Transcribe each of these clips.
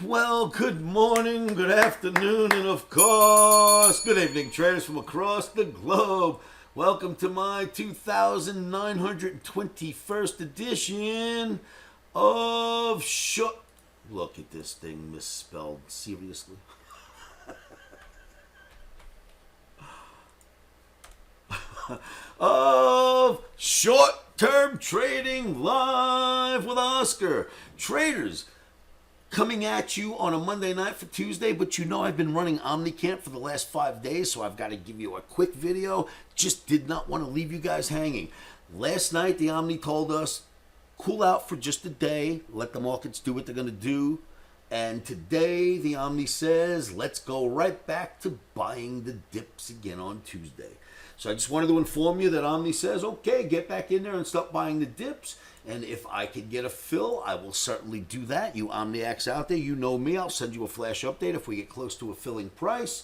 Well, good morning, good afternoon, and of course, good evening, traders from across the globe. Welcome to my 2,921st edition of short. Look at this thing misspelled. Seriously? Of short-term trading live with Oscar. Traders, coming at you on a Monday night for Tuesday, but you know I've been running OMNI for the last 5 days, so I've got to give you a quick video. Just did not want to leave you guys hanging. Last night, the OMNI told us, cool out for just a day, let the markets do what they're going to do. And today, the OMNI says, let's go right back to buying the dips again on Tuesday. So I just wanted to inform you that OMNI says, okay, get back in there and start buying the dips. And if I could get a fill, I will certainly do that. You Omniacs out there, you know me. I'll send you a flash update if we get close to a filling price.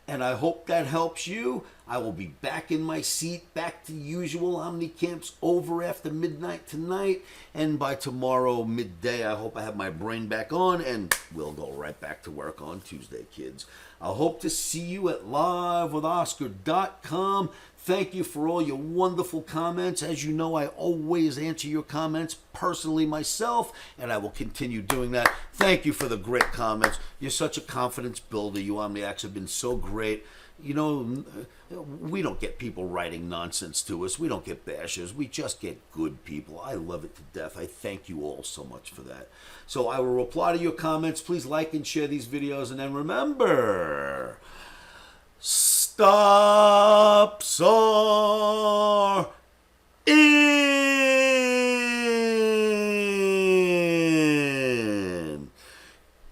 And I hope that helps you. I will be back in my seat, back to usual. OmniCamp's over after midnight tonight. And by tomorrow midday, I hope I have my brain back on. And we'll go right back to work on Tuesday, kids. I hope to see you at livewithoscar.com. Thank you for all your wonderful comments. As you know, I always answer your comments personally myself, and I will continue doing that. Thank you for the great comments. You're such a confidence builder. You Omniacs have been so great. You know, we don't get people writing nonsense to us. We don't get bashers. We just get good people. I love it to death. I thank you all so much for that. So I will reply to your comments. Please like and share these videos. And then remember, stops are in.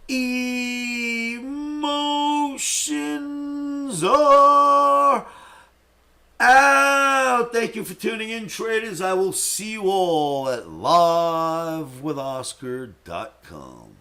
Emotions are out. Thank you for tuning in, traders. I will see you all at livewithoscar.com.